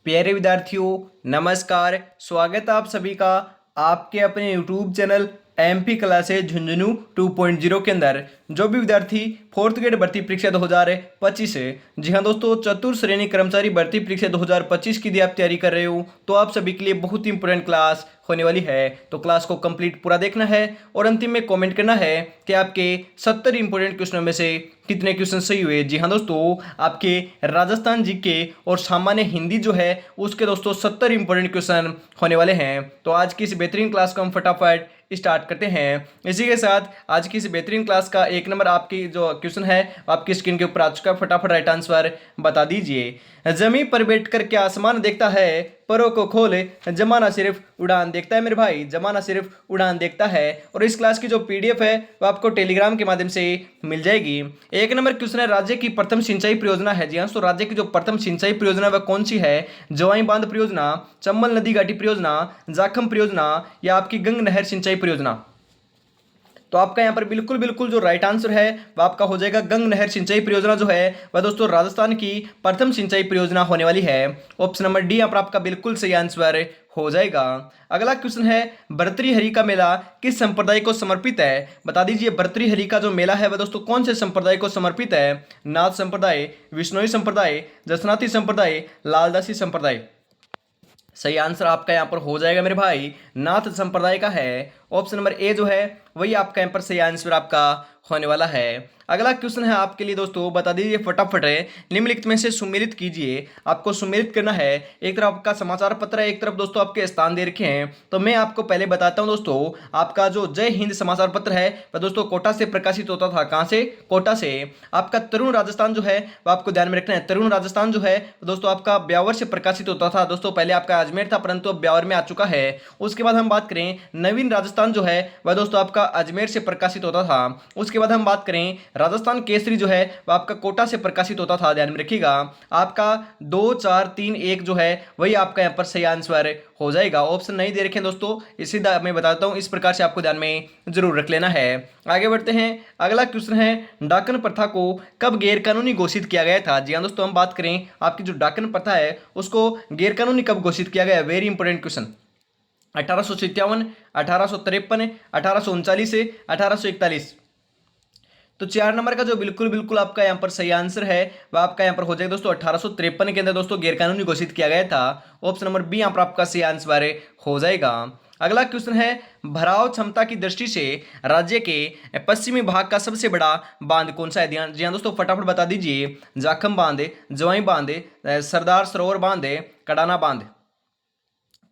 प्यारे विद्यार्थियों, नमस्कार। स्वागत है आप सभी का आपके अपने YouTube channel MP classes Jhunjhunu 2.0 के अंदर। जो भी विद्यार्थी फोर्थ ग्रेड भर्ती परीक्षा 2025 है, जी हाँ दोस्तों, चतुर्थ श्रेणी कर्मचारी भर्ती परीक्षा 2025 की यदि आप तैयारी कर रहे हो तो आप सभी के लिए बहुत ही इंपॉर्टेंट क्लास होने वाली है। तो क्लास को कंप्लीट पूरा देखना है और अंतिम में कमेंट करना है कि आपके 70 इंपॉर्टेंट क्वेश्चनों में से कितने क्वेश्चन सही हुए। जी हाँ दोस्तों, आपके राजस्थान जीके और सामान्य हिंदी जो है उसके दोस्तों 70 इंपॉर्टेंट क्वेश्चन होने वाले हैं। तो आज की इस बेहतरीन क्लास को हम फटाफट स्टार्ट करते हैं। इसी के साथ आज की इस बेहतरीन क्लास का एक नंबर आपकी जो क्वेश्चन है आपकी स्क्रीन के ऊपर आ चुका है। फटाफट राइट आंसर बता दीजिए। जमीन पर बैठकर क्या आसमान देखता है, परों को खोले जमाना सिर्फ उड़ान देखता है। मेरे भाई, जमाना सिर्फ उड़ान देखता है। और इस क्लास की जो पीडीएफ है वो आपको टेलीग्राम के माध्यम से मिल जाएगी। एक नंबर क्वेश्चन है, राज्य की प्रथम सिंचाई परियोजना है। जी हाँ, तो राज्य की जो प्रथम सिंचाई परियोजना वह कौन सी है? जवाई बांध परियोजना, चंबल नदी घाटी परियोजना, जाखम परियोजना या आपकी गंग नहर सिंचाई परियोजना? तो आपका यहाँ पर बिल्कुल बिल्कुल जो राइट आंसर है वह आपका हो जाएगा गंग नहर सिंचाई परियोजना जो है वह दोस्तों राजस्थान की प्रथम सिंचाई परियोजना होने वाली है। ऑप्शन नंबर डी यहाँ पर आपका बिल्कुल सही आंसर हो जाएगा। अगला क्वेश्चन है, भर्तृहरि का मेला किस संप्रदाय को समर्पित है? बता दीजिए, भर्तृहरि का जो मेला है वह दोस्तों कौन से संप्रदाय को समर्पित है? नाथ संप्रदाय, विष्णोई संप्रदाय, जसनाती संप्रदाय, लालदासी संप्रदाय? सही आंसर आपका यहाँ पर हो जाएगा मेरे भाई, नाथ संप्रदाय का है। ऑप्शन नंबर ए जो है वही आपका यहाँ पर सही आंसर आपका होने वाला है। अगला क्वेश्चन है आपके लिए दोस्तों, बता दीजिए फटाफट है, निम्नलिखित में से सुमेलित कीजिए। आपको सुमेलित करना है। एक तरफ आपका समाचार पत्र है, एक तरफ दोस्तों आपके स्थान दे रखे हैं। तो मैं आपको पहले बताता हूं दोस्तों, आपका जो जय हिंद समाचार पत्र है वह दोस्तों कोटा से प्रकाशित होता था। कहां से? कोटा से। आपका तरुण राजस्थान जो है वह आपको ध्यान में रखना है। तरुण राजस्थान जो है दोस्तों आपका ब्यावर से प्रकाशित होता था। दोस्तों पहले आपका अजमेर था परंतु अब ब्यावर में आ चुका है। उसके बाद हम बात करें नवीन राजस्थान जो है वह दोस्तों आपका अजमेर से प्रकाशित होता था। उसके बाद हम बात करें राजस्थान केसरी जो है वह आपका कोटा से प्रकाशित होता था। ध्यान में रखिएगा, आपका 2 4 3 1 जो है वही आपका यहाँ पर सही आंसर हो जाएगा। ऑप्शन नहीं दे रखे हैं दोस्तों, इसी मैं बताता हूं, इस प्रकार से आपको ध्यान में जरूर रख लेना है। आगे बढ़ते हैं। अगला क्वेश्चन है, डाकन प्रथा को कब गैर कानूनी घोषित किया गया था? जी हाँ दोस्तों, हम बात करें आपकी जो डाकन प्रथा है उसको गैर कानूनी कब घोषित किया गया? Very important question. 1857, 1853, 1839 से 1841? तो 4 नंबर का जो बिल्कुल बिल्कुल आपका यहाँ पर सही आंसर है वह आपका यहाँ पर हो जाएगा दोस्तों 1853 के अंदर दोस्तों गैरकानूनी घोषित किया गया था। ऑप्शन नंबर बी यहाँ पर आपका सही आंसर हो जाएगा। अगला क्वेश्चन है, भराव क्षमता की दृष्टि से राज्य के पश्चिमी भाग का सबसे बड़ा बांध कौन सा है? जी हाँ दोस्तों, फटाफट बता दीजिए। जाखम बांध, जवाई बांध, सरदार सरोवर बांध, कडाना बांध?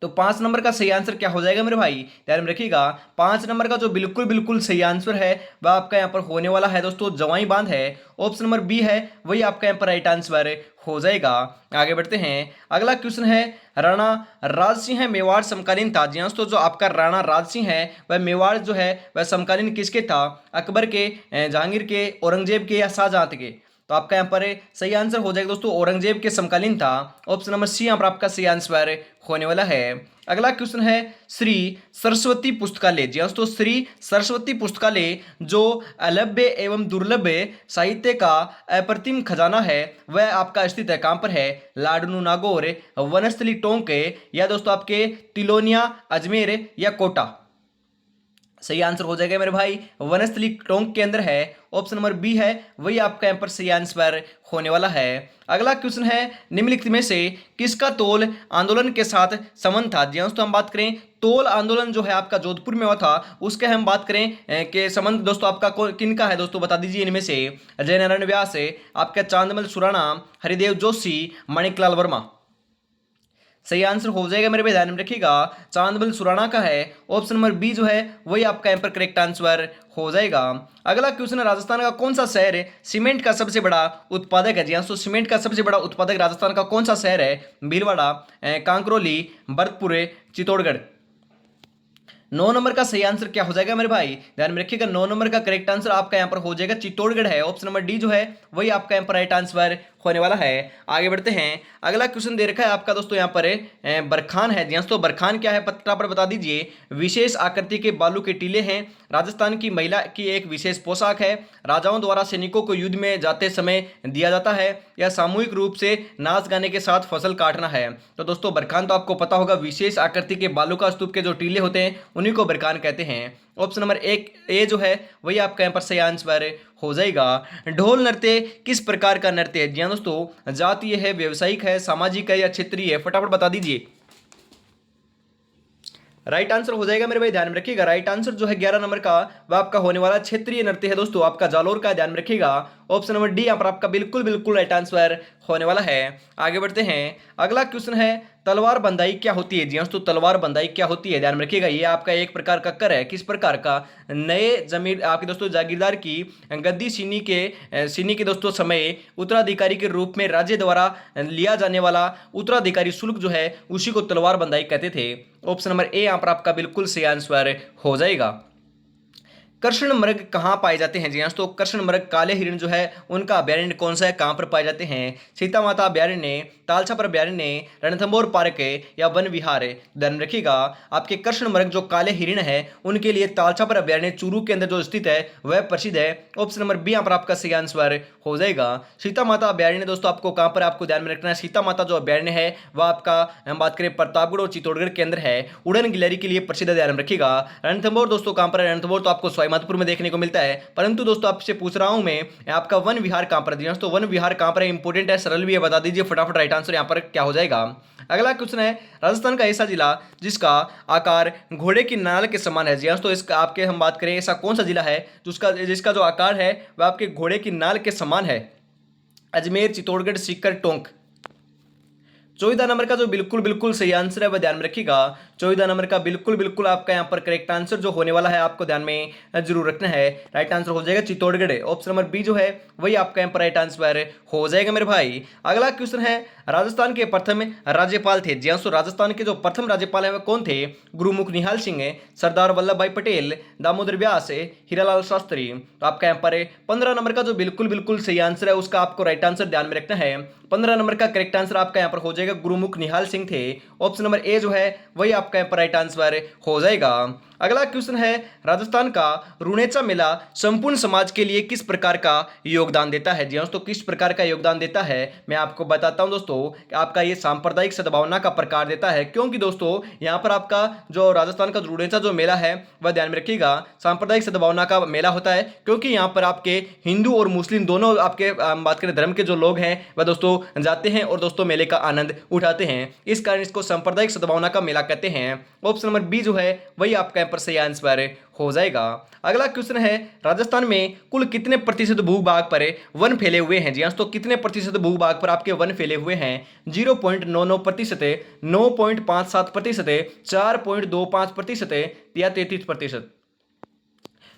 तो 5 नंबर का सही आंसर क्या हो जाएगा मेरे भाई? ध्यान में रखिएगा, 5 नंबर का जो बिल्कुल बिल्कुल सही आंसर है वह आपका यहाँ पर होने वाला है दोस्तों जवाई बांध है। ऑप्शन नंबर बी है वही आपका यहाँ पर राइट आंसर हो जाएगा। आगे बढ़ते हैं। अगला क्वेश्चन है, राणा राज सिंह मेवाड़ समकालीन था। जी हाँ दोस्तों, जो आपका राणा राज सिंह है वह मेवाड़ जो है वह समकालीन किसके था? अकबर के, जहांगीर के, औरंगजेब के या शाहजहां के? तो आपका यहाँ पर सही आंसर हो जाएगा दोस्तों औरंगजेब के समकालीन था। ऑप्शन नंबर सी यहाँ पर आपका सही आंसर होने वाला है। अगला क्वेश्चन है, श्री सरस्वती पुस्तकालय। जी दोस्तों, श्री सरस्वती पुस्तकालय जो अलभ्य एवं दुर्लभ साहित्य का अप्रतिम खजाना है वह आपका स्थित है कहाँ पर है? लाडनू नागौर, वनस्थली टोंक या दोस्तों आपके तिलोनिया, अजमेर या कोटा? सही आंसर हो जाएगा मेरे भाई, वनस्थली टोंक के अंदर है। ऑप्शन नंबर बी है वही आपका यहाँ पर सही आंसर होने वाला है। अगला क्वेश्चन है, निम्नलिखित में से किसका तोल आंदोलन के साथ संबंध था? जी दोस्तों, हम बात करें तोल आंदोलन जो है आपका जोधपुर में हुआ था उसके हम बात करें कि संबंध दोस्तों आपका किनका है? दोस्तों बता दीजिए इनमें से। अजय नारायण व्यास, आपका चांदमल सुराणा, हरिदेव जोशी, माणिकलाल वर्मा? सही आंसर हो जाएगा मेरे भाई, ध्यान में रखिएगा, चांदमल सुराणा का है। ऑप्शन नंबर बी जो है वही आपका यहाँ पर करेक्ट आंसर हो जाएगा। अगला क्वेश्चन है, राजस्थान का कौन सा शहर सीमेंट का सबसे बड़ा उत्पादक है? जी हाँ, तो सीमेंट का सबसे बड़ा उत्पादक राजस्थान का कौन सा शहर है? भीलवाड़ा, कांकरोली, भरतपुर, चित्तौड़गढ़? 9 नंबर का सही आंसर क्या हो जाएगा मेरे भाई? ध्यान में रखिएगा, 9 नंबर का करेक्ट आंसर आपका यहाँ पर हो जाएगा चित्तौड़गढ़ है। ऑप्शन नंबर डी जो है वही आपका यहाँ पर राइट आंसर होने वाला है। आगे बढ़ते हैं, अगला क्वेश्चन दे रखा है आपका दोस्तों यहाँ पर बरखान है। जी हाँ दोस्तों, बरखान क्या है फटाफट बता दीजिए। विशेष आकृति के बालू के टीले हैं, राजस्थान की महिला की एक विशेष पोशाक है, राजाओं द्वारा सैनिकों को युद्ध में जाते समय दिया जाता है, या सामूहिक रूप से नाच गाने के साथ फसल काटना है। तो दोस्तों बरखान तो आपको पता होगा, विशेष आकृति के बालू का स्तूप के जो टीले होते हैं उन्हीं को बरखान कहते हैं। ऑप्शन नंबर एक ए जो है वही आपका यहाँ पर सही आंसर हो जाएगा। ढोल नृत्य किस प्रकार का नृत्य है? जी हाँ दोस्तों, जातीय है, व्यावसायिक है, सामाजिक है या क्षेत्रीय है? फटाफट बता दीजिए। राइट आंसर हो जाएगा मेरे भाई, ध्यान में रखिएगा। राइट आंसर जो है 11 नंबर का वह आपका होने वाला क्षेत्रीय नृत्य है दोस्तों, आपका जालोर का, ध्यान में रखिएगा। ऑप्शन नंबर डी यहाँ पर आपका बिल्कुल बिल्कुल राइट आंसर होने वाला है। आगे बढ़ते हैं, अगला क्वेश्चन है तलवार बंदाई क्या होती है? जी हाँ दोस्तों, तलवार बंदाई क्या होती है? ध्यान में रखिएगा, ये आपका एक प्रकार का कर है। किस प्रकार का? नए जमीन आपके दोस्तों जागीरदार की गद्दी सीनी के दोस्तों समय उत्तराधिकारी के रूप में राज्य द्वारा लिया जाने वाला उत्तराधिकारी शुल्क जो है उसी को तलवार बंदाई कहते थे। ऑप्शन नंबर ए यहाँ पर आपका बिल्कुल सही आंसर हो जाएगा। कृष्ण मृग कहाँ पाए जाते हैं? जी हाँ तो कृष्ण मृग काले हिरण जो है उनका अभ्यारण्य कौन सा है, कहाँ पर पाए जाते हैं? सीता माता अभ्यारण्य, तालछापर अभ्यारण्य, रणथंभौर पार्क है या वन विहार है? ध्यान रखिएगा, आपके कृष्ण मृग जो काले हिरण है उनके लिए तालछापर अभ्यारण्य चूरू के अंदर जो स्थित है वह प्रसिद्ध है। ऑप्शन नंबर बी यहाँ पर आपका सही आंसर हो जाएगा। सीता माता अभ्यारण्य दोस्तों आपको कहाँ पर आपको ध्यान में रखना है, सीता माता जो अभ्यारण्य है वह आपका हम बात करें प्रतापगढ़ और चित्तौड़गढ़ के अंदर है, उड़न गिलहरी के लिए प्रसिद्ध, ध्यान में रखिएगा। रणथंभौर दोस्तों कहाँ पर है? रणथंभौर तो आपको माधोपुर में देखने को मिलता है, परंतु दोस्तों आपसे पूछ रहा हूं मैं आपका वन विहार कहां पर है? तो वन विहार कहां पर है? इंपोर्टेंट है, सरल भी है, बता दीजिए फटाफट। राइट आंसर यहां पर क्या हो जाएगा? अगला क्वेश्चन है राजस्थान का ऐसा जिला जिसका आकार घोड़े की नाल के समान है। जी हाँ तो इसका आपके हम बात करें ऐसा कौन सा जिला है जिसका जो आकार है वह आपके घोड़े की नाल के समान है? अजमेर, चित्तौड़गढ़, सीकर, टोंक? 14 नंबर का जो बिल्कुल बिल्कुल सही आंसर है वह ध्यान में रखिएगा। 14 नंबर का बिल्कुल बिल्कुल आपका यहाँ पर करेक्ट आंसर जो होने वाला है आपको ध्यान में जरूर रखना है। राइट आंसर हो जाएगा चित्तौड़गढ़। ऑप्शन नंबर बी जो है वही आपका यहाँ पर राइट आंसर हो जाएगा मेरे भाई। अगला क्वेश्चन है राजस्थान के प्रथम राज्यपाल थे? जी हाँ तो राजस्थान के जो प्रथम राज्यपाल है वह कौन थे? गुरुमुख निहाल सिंह है, सरदार वल्लभ भाई पटेल, दामोदर व्यास है, हीरालाल शास्त्री? तो आपका यहाँ पर 15 नंबर का जो बिल्कुल बिल्कुल सही आंसर है उसका आपको राइट आंसर ध्यान में रखना है। 15 नंबर का करेक्ट आंसर आपका यहाँ पर हो जाएगा गुरुमुख निहाल सिंह थे। ऑप्शन नंबर ए जो है वही आपका यहाँ पर राइट आंसर हो जाएगा। अगला क्वेश्चन है राजस्थान का रुणेचा मेला संपूर्ण समाज के लिए किस प्रकार का योगदान देता है? जी दोस्तों किस प्रकार का योगदान देता है मैं आपको बताता हूं दोस्तों। आपका ये सांप्रदायिक सद्भावना का प्रकार देता है, क्योंकि दोस्तों यहाँ पर आपका जो राजस्थान का रुणेचा जो मेला है वह ध्यान में रखिएगा सांप्रदायिक सद्भावना का मेला होता है, क्योंकि यहाँ पर आपके हिंदू और मुस्लिम दोनों आपके बात करें धर्म के जो लोग हैं वह दोस्तों जाते हैं और दोस्तों मेले का आनंद उठाते हैं, इस कारण इसको सांप्रदायिक सद्भावना का मेला कहते हैं। ऑप्शन नंबर बी जो है वही आपका यहाँ पर सही आंसर हो जाएगा। अगला क्वेश्चन है राजस्थान में कुल कितने प्रतिशत भूभाग पर वन फैले हुए हैं? जी हाँ तो कितने प्रतिशत भूभाग पर आपके वन फैले हुए हैं? 0.99%, 9.57%, 4.25% या 33%?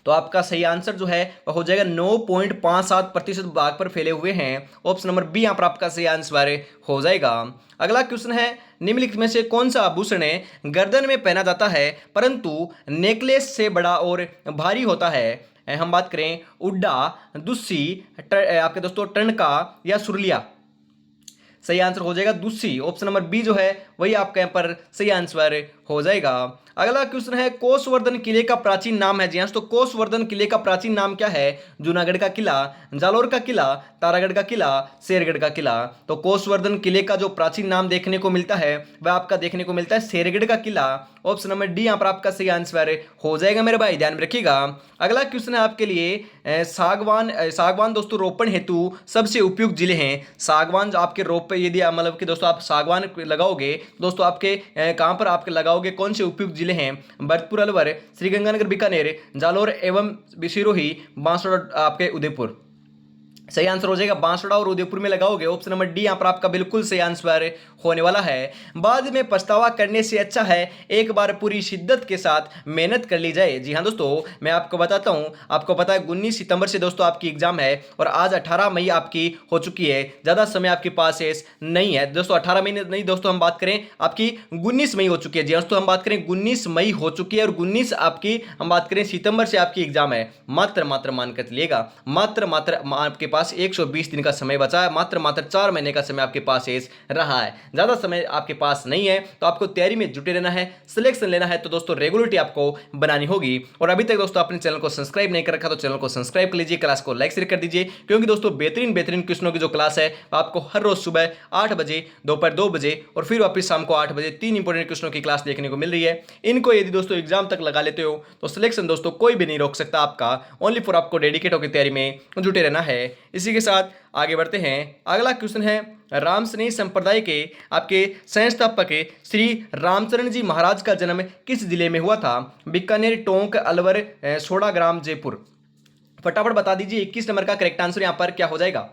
तो आपका सही आंसर जो है वह हो जाएगा 9.57% भाग पर फैले हुए हैं। ऑप्शन नंबर बी यहाँ पर आपका सही आंसर हो जाएगा। अगला क्वेश्चन है निम्नलिखित में से कौन सा आभूषण गर्दन में पहना जाता है परंतु नेकलेस से बड़ा और भारी होता है? हम बात करें उड्डा, दुस्सी, आपके दोस्तों टणका या सुरलिया? सही आंसर हो जाएगा दूसरी। ऑप्शन नंबर बी जो है वही आपका यहाँ पर सही आंसर हो जाएगा। अगला क्वेश्चन है कोसवर्धन किले का प्राचीन नाम है? जी हाँ तो कोसवर्धन किले का प्राचीन नाम क्या है? जूनागढ़ का किला, जालोर का किला, तारागढ़ का किला, शेरगढ़ का किला? तो कोसवर्धन किले का जो प्राचीन नाम देखने को मिलता है वह आपका देखने को मिलता है शेरगढ़ का किला। ऑप्शन नंबर डी यहाँ पर आपका सही आंसर हो जाएगा मेरे भाई, ध्यान में रखिएगा। अगला क्वेश्चन है आपके लिए सागवान दोस्तों रोपण हेतु सबसे उपयुक्त जिले हैं। सागवान आपके रोप पे यदि मतलब कि दोस्तों आप सागवान लगाओगे दोस्तों आपके कहाँ पर आपके लगाओगे, कौन से उपयुक्त जिले हैं? भरतपुर, अलवर, श्रीगंगानगर, बीकानेर, जालोर एवं सिरोही, बांसवाड़ा, आपके उदयपुर? सही आंसर हो जाएगा बांसवाड़ा और उदयपुर में लगाओगे। ऑप्शन नंबर डी यहाँ पर आपका बिल्कुल सही आंसर होने वाला है। बाद में पछतावा करने से अच्छा है एक बार पूरी शिद्दत के साथ मेहनत कर ली जाए। जी हाँ दोस्तों मैं आपको बताता हूँ, आपको पता है 19 सितंबर से दोस्तों आपकी एग्जाम है और आज 18 मई आपकी हो चुकी है, ज़्यादा समय आपके पास नहीं है दोस्तों। 18 मई नहीं दोस्तों, हम बात करें आपकी 19 मई हो चुकी है। जी हाँ दोस्तों हम बात करें 19 मई हो चुकी है और 19 आपकी हम बात करें सितंबर से आपकी एग्जाम है। मात्र मान कर चलिएगा, मात्र आपके पास 120 दिन का समय बचा है, मात्र 4 महीने का समय आपके पास शेष रहा है, ज़्यादा समय आपके पास नहीं है। तो आपको तैयारी में जुटे रहना है, सिलेक्शन लेना है, तो दोस्तों रेगुलरिटी आपको बनानी होगी। और अभी तक दोस्तों अपने चैनल को सब्सक्राइब नहीं कर रखा तो चैनल को सब्सक्राइब कर लीजिए, क्लास को लाइक शेयर कर दीजिए, क्योंकि दोस्तों बेहतरीन क्वेश्चनों की जो क्लास है आपको हर रोज सुबह 8 बजे, दोपहर 2 बजे और फिर वापस शाम को 8 बजे 3 इंपॉर्टेंट क्वेश्चनों की क्लास देखने को मिल रही है। इनको यदि दोस्तों एग्जाम तक लगा लेते हो तो सिलेक्शन दोस्तों कोई भी नहीं रोक सकता आपका, ओनली फॉर आपको डेडिकेट होकर तैयारी में जुटे रहना है। इसी के साथ आगे बढ़ते हैं। अगला क्वेश्चन है, रामसनेही संप्रदाय के आपके संस्थापक श्री रामचरण जी महाराज का जन्म किस जिले में हुआ था? बीकानेर, टोंक, अलवर, सोडाग्राम, जयपुर। फटाफट बता दीजिए 21 नंबर का करेक्ट आंसर यहां पर क्या हो जाएगा।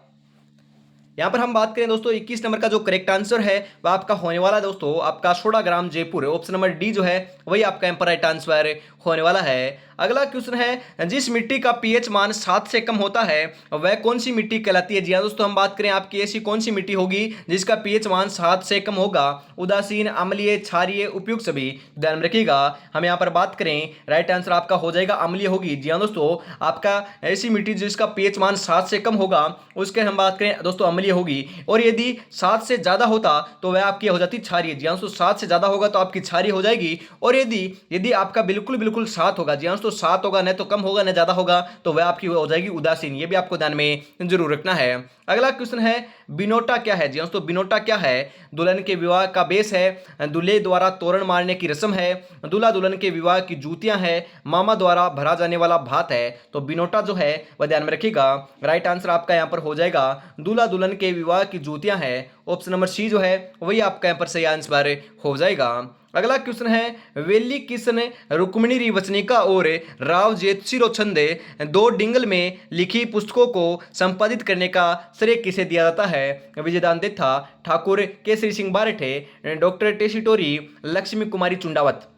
यहां पर हम बात करें दोस्तों 21 नंबर का जो करेक्ट आंसर है वह आपका होने वाला दोस्तों आपका सोडाग्राम, जयपुर। ऑप्शन नंबर डी जो है वही आपका यहां पर राइट आंसर होने वाला है। अगला क्वेश्चन है, जिस मिट्टी का पीएच मान 7 से कम होता है वह कौन सी मिट्टी कहलाती है? जी हाँ दोस्तों, हम बात करें आपकी ऐसी कौन सी मिट्टी होगी जिसका पीएच मान 7 से कम होगा? उदासीन, अम्लीय, क्षारीय, उपयुक्त सभी। ध्यान रखिएगा, हम यहाँ पर बात करें राइट आंसर आपका हो जाएगा अम्लीय होगी। जी हाँ दोस्तों, आपका ऐसी मिट्टी जिसका पीएच मान 7 से कम होगा उसके हम बात करें दोस्तों अम्लीय होगी। और यदि 7 से ज्यादा होता तो वह आपकी हो जाती क्षारीय। जी हाँ दोस्तों, 7 से ज्यादा होगा तो आपकी क्षारीय हो जाएगी। और यदि आपका बिल्कुल 7 होगा, जी हाँ दोस्तों 7 होगा, न तो कम होगा न ज्यादा होगा, तो वह आपकी हो जाएगी उदासीन। ये भी आपको ध्यान में जरूर रखना है। अगला क्वेश्चन है, बिनोटा क्या है? जी हाँ दोस्तों, बिनोटा क्या है? दुल्हन के विवाह का बेस है, दूल्हे द्वारा तोरण मारने की रस्म है, दूल्हा दुल्हन के विवाह की जूतियां है, मामा द्वारा भरा जाने वाला भात है। तो बिनोटा जो है वह ध्यान में रखिएगा, राइट आंसर आपका यहाँ पर हो जाएगा दूल्हा दुल्हन के विवाह की जूतियां है। ऑप्शन नंबर सी जो है वही आपका यहाँ पर सही आंसर हो जाएगा। अगला क्वेश्चन है, वेली किसन रुक्मिणी रिवचनिका और राव जेतसिरो छंदे 2 डिंगल में लिखी पुस्तकों को संपादित करने का श्रेय किसे दिया जाता है? विजयदान था, ठाकुर केसरी सिंह बारठे, डॉक्टर टेसिटोरी, लक्ष्मी कुमारी चुंडावत।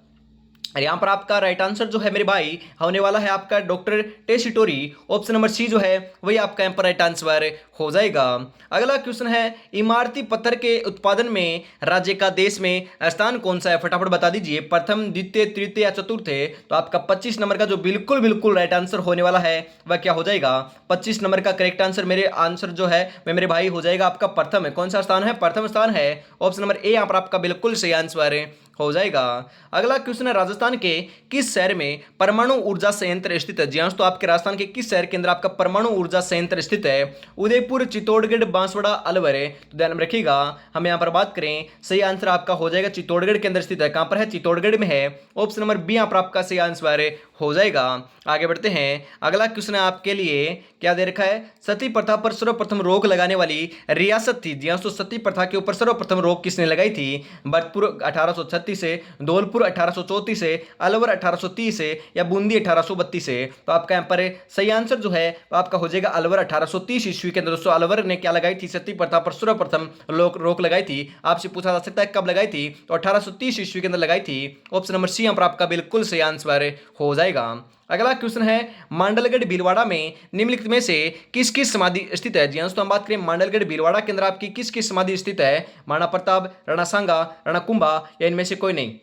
और यहाँ पर आपका राइट आंसर जो है मेरे भाई होने वाला है आपका doctor Tessitori. Option number C जो है वही आपका यहाँ पर राइट आंसर हो जाएगा। अगला क्वेश्चन है, इमारती पत्थर के उत्पादन में राज्य का देश में स्थान कौन सा है? फटाफट बता दीजिए, प्रथम, द्वितीय, तृतीय या चतुर्थ है? तो आपका 25 नंबर का जो बिल्कुल राइट आंसर होने वाला है वह क्या हो जाएगा? 25 नंबर का करेक्ट आंसर मेरे आंसर जो है वह मेरे भाई हो जाएगा आपका प्रथम है। कौन सा स्थान है? प्रथम स्थान है। ऑप्शन नंबर ए यहाँ पर आपका बिल्कुल सही आंसर हो जाएगा। अगला क्वेश्चन है, राजस्थान के किस शहर में परमाणु ऊर्जा संयंत्र स्थित है? जी हाँ, तो आपके राजस्थान के किस शहर के अंदर आपका परमाणु ऊर्जा संयंत्र स्थित है? उदयपुर, चित्तौड़गढ़, बांसवाड़ा, अलवर है? तो ध्यान में रखिएगा, हम यहाँ पर बात करें सही आंसर आपका हो जाएगा चित्तौड़गढ़ के अंदर स्थित है। कहां पर है? चित्तौड़गढ़ में है। ऑप्शन नंबर बी यहाँ पर आपका सही आंसर हो जाएगा। आगे बढ़ते हैं। अगला क्वेश्चन है आपके लिए, क्या दे रखा है? सती प्रथा पर सर्वप्रथम रोक लगाने वाली रियासत थी? जी हाँ, तो सती प्रथा के ऊपर सर्वप्रथम रोक किसने लगाई थी? भरतपुर 1836 से, धौलपुर 1834 से, अलवर 1830 से या बूंदी 1832 से? तो आपका यहाँ पर सही आंसर जो है आपका हो जाएगा अलवर 1830 ईस्वी के अंदर। दोस्तों अलवर ने क्या लगाई थी? सती प्रथा पर सर्वप्रथम रोक लगाई थी। आपसे पूछा जा सकता है कब लगाई थी? तो 1830 ईस्वी के अंदर लगाई थी। ऑप्शन नंबर सी यहाँ पर आपका बिल्कुल सही आंसर हो जाएगा। अगला क्वेश्चन है, मांडलगढ़ भीलवाड़ा में निम्नलिखित में से किसकी समाधि स्थित है? जी हाँ, तो हम बात करें मांडलगढ़ भीलवाड़ा के अंदर आपकी किसकी समाधि स्थित है? महाराणा प्रताप, राणा सांगा, राणा कुंभा या इनमें से कोई नहीं?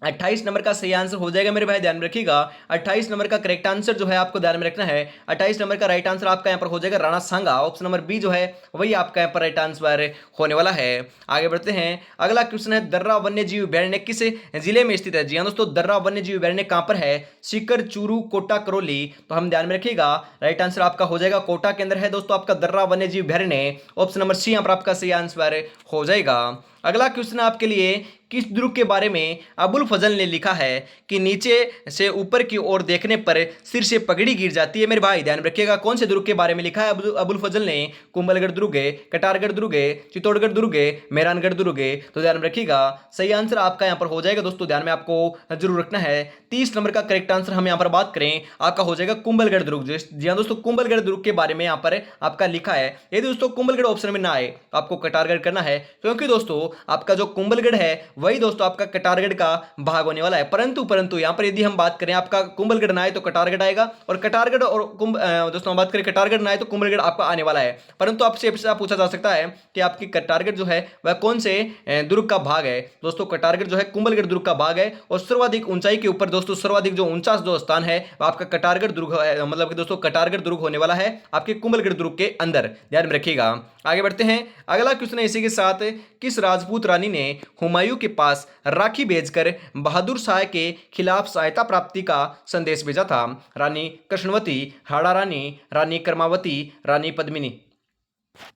28 नंबर का सही आंसर हो जाएगा मेरे भाई, ध्यान में रखिएगा। 28 नंबर का करेक्ट आंसर जो है आपको ध्यान में रखना है। 28 नंबर का राइट आंसर आपका यहाँ पर हो जाएगा राणा सांगा। ऑप्शन नंबर बी जो है वही आपका यहाँ पर राइट आंसर होने वाला है। आगे बढ़ते हैं। अगला क्वेश्चन है, दर्रा वन्य जीव अभ्यारण्य किस जिले में स्थित है? जी हाँ दोस्तों, दर्रा वन्य जीव अभ्यारण्य कहां पर है? सीकर, चूरू, कोटा, करौली? तो हम ध्यान में रखिएगा, राइट आंसर आपका हो जाएगा कोटा के अंदर है दोस्तों आपका दर्रा वन्य जीव अभ्यारण्य। ऑप्शन नंबर सी यहाँ पर आपका सही आंसर हो जाएगा। अगला क्वेश्चन आपके लिए, किस ध्रुव के बारे में अबुल फजल ने लिखा है कि नीचे से ऊपर की ओर देखने पर सिर से पगड़ी गिर जाती है? मेरे भाई ध्यान रखिएगा, कौन से ध्रुव के बारे में लिखा है अबुल फजल ने? कुंभलगढ़ ध्रुव है, कटारगढ़ ध्रुव है, चित्तौड़गढ़ ध्रुव है, मेहरानगढ़ ध्रुव है? तो ध्यान रखिएगा, सही आंसर आपका यहाँ पर हो जाएगा दोस्तों, ध्यान में आपको जरूर रखना है। 30 नंबर का करेक्ट आंसर हम यहाँ पर बात करें आपका हो जाएगा कुंभलगढ़ ध्रुव। जी हाँ दोस्तों, कुंभलगढ़ ध्रुव के बारे में यहाँ पर आपका लिखा है। यदि दोस्तों कुंभलगढ़ ऑप्शन में ना आए तो आपको कटारगढ़ करना है, क्योंकि दोस्तों आपका जो कुंभलगढ़ है वही दोस्तों आपका कटारगढ़ का भाग होने वाला है। परंतु परंतु यहाँ पर यदि हम बात करें आपका कुंभलगढ़ ना आए तो कटारगढ़ आएगा, और कटारगढ़ और दोस्तों हम बात करें कटारगढ़ ना आए तो कुंभलगढ़ आपका आने वाला है। परंतु आपसे पूछा जा सकता है कि आपकी कटारगढ़ जो है वह कौन से दुर्ग का भाग है। दोस्तों कटारगढ़ जो है कुंभलगढ़ दुर्ग का भाग है, और सर्वाधिक ऊंचाई के ऊपर दोस्तों सर्वाधिक जो ऊंचा जो स्थान है वह आपका कटारगढ़ दुर्ग है, मतलब कि दोस्तों कटारगढ़ दुर्ग होने वाला है आपके कुंभलगढ़ दुर्ग के अंदर, ध्यान में रखिएगा। आगे बढ़ते हैं, अगला क्वेश्चन है इसी के साथ, किस राजपूत रानी ने हुमायूं के पास राखी भेजकर बहादुर शाह के खिलाफ सहायता प्राप्ति का संदेश भेजा था? रानी कृष्णवती, हाड़ा रानी, रानी कर्मावती, रानी पद्मिनी।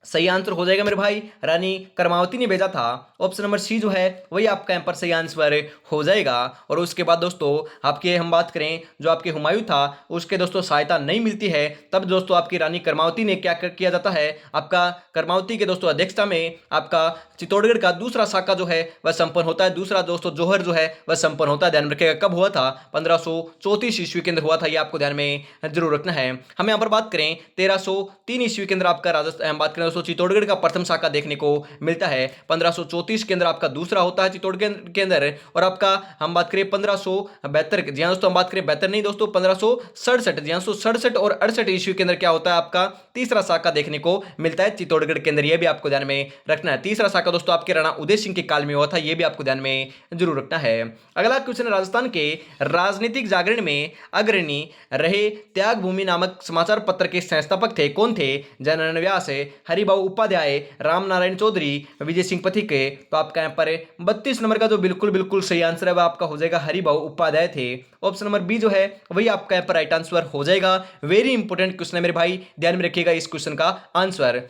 सही आंसर हो जाएगा मेरे भाई रानी कर्मावती ने भेजा था। ऑप्शन नंबर सी जो है वही आपका यहाँ पर सही आंसर हो जाएगा। और उसके बाद दोस्तों आपके हम बात करें जो आपके हुमायूं था उसके दोस्तों सहायता नहीं मिलती है, तब दोस्तों आपकी रानी कर्मावती ने क्या किया जाता है, आपका कर्मावती के दोस्तों अध्यक्षता में आपका चित्तौड़गढ़ का दूसरा शाखा जो है वह संपन्न होता है, दूसरा दोस्तों जोहर जो है वह संपन्न होता है। ध्यान रखिएगा कब हुआ था, 1534 ईस्वी के अंदर हुआ था, ये आपको ध्यान में जरूर रखना है। हम यहाँ पर बात करें 1303 ईस्वी के अंदर आपका राजस्थान बात करें दोस्तों चित्तौड़गढ़ का प्रथम शाखा देखने को मिलता है, 1534 के अंदर आपका दूसरा होता है चित्तौड़गढ़ के अंदर, और आपका हम बात करें 1572 जी हाँ दोस्तों हम बात करें 72 नहीं दोस्तों 1567 जी हाँ 67 और 68 ईस्वी के अंदर क्या होता है आपका तीसरा शाखा देखने को मिलता है चित्तौड़गढ़ के अंदर, यह भी आपको ध्यान में रखना है। तीसरा शाखा दोस्तों आपके राणा उदय सिंह के काल में हुआ था, यह भी आपको ध्यान में जरूर रखना है। अगला क्वेश्चन, राजस्थान के राजनीतिक जागरण में अग्रणी रहे त्याग भूमि नामक समाचार पत्र के संस्थापक थे, कौन थे? जनानंद व्यास, हरिभाऊ उपाध्याय, राम नारायण चौधरी, विजय सिंह पथिक। तो आपका यहाँ पर 32 नंबर का जो बिल्कुल बिल्कुल सही आंसर है वह आपका हो जाएगा हरिभाऊ उपाध्याय थे। ऑप्शन नंबर बी जो है वही आपका यहाँ पर राइट आंसर हो जाएगा। वेरी इंपॉर्टेंट क्वेश्चन है मेरे भाई, ध्यान में रखिएगा इस क्वेश्चन का आंसर।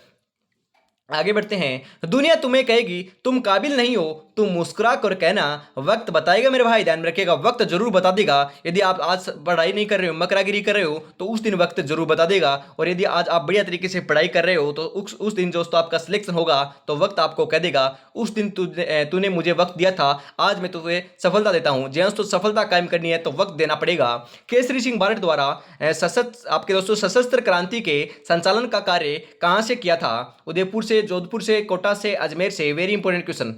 आगे बढ़ते हैं, दुनिया तुम्हें कहेगी तुम काबिल नहीं हो, तुम मुस्कुरा कर कहना वक्त बताएगा मेरे भाई, ध्यान रखिएगा वक्त जरूर बता देगा। यदि आप आज पढ़ाई नहीं कर रहे हो, मकरागिरी कर रहे हो, तो उस दिन वक्त जरूर बता देगा, और यदि आज आप बढ़िया तरीके से पढ़ाई कर रहे हो तो उस दिन दोस्तों आपका सिलेक्शन होगा तो वक्त आपको कह देगा उस दिन तूने मुझे वक्त दिया था, आज मैं तुझे सफलता देता हूं। जी तो सफलता कायम करनी है तो वक्त देना पड़ेगा। केसरी सिंह भारत द्वारा आपके दोस्तों सशस्त्र क्रांति के संचालन का कार्य कहां से किया था? उदयपुर से, जोधपुर से, कोटा से, अजमेर से। Very important question.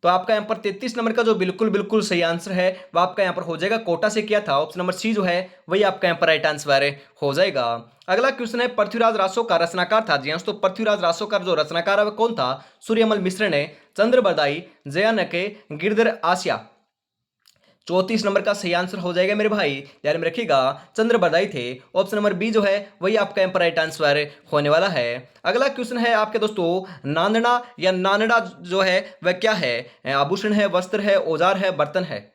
तो आपका यहाँ पर 33 नंबर का जो बिल्कुल बिल्कुल सही आंसर है वह आपका यहाँ पर हो जाएगा कोटा से किया था। ऑप्शन नंबर सी जो है वही आपका यहाँ पर राइट आंसर हो जाएगा। अगला क्वेश्चन है, पृथ्वीराज रासो का रचनाकार था? जी हाँ तो पृथ्वीराज रासो का जो रचनाकार है वह कौन था? सूर्यमल मिश्र ने, चंद्र बरदाई, जयानके, गिरधर आसिया। 34 नंबर का सही आंसर हो जाएगा मेरे भाई, ध्यान में रखिएगा चंद्र बरदाई थे। ऑप्शन नंबर बी जो है वही आपका यहाँ पर राइट आंसर होने वाला है। अगला क्वेश्चन है आपके दोस्तों, नांदना या नानड़ा जो है वह क्या है? आभूषण है, वस्त्र है, औजार है, बर्तन है।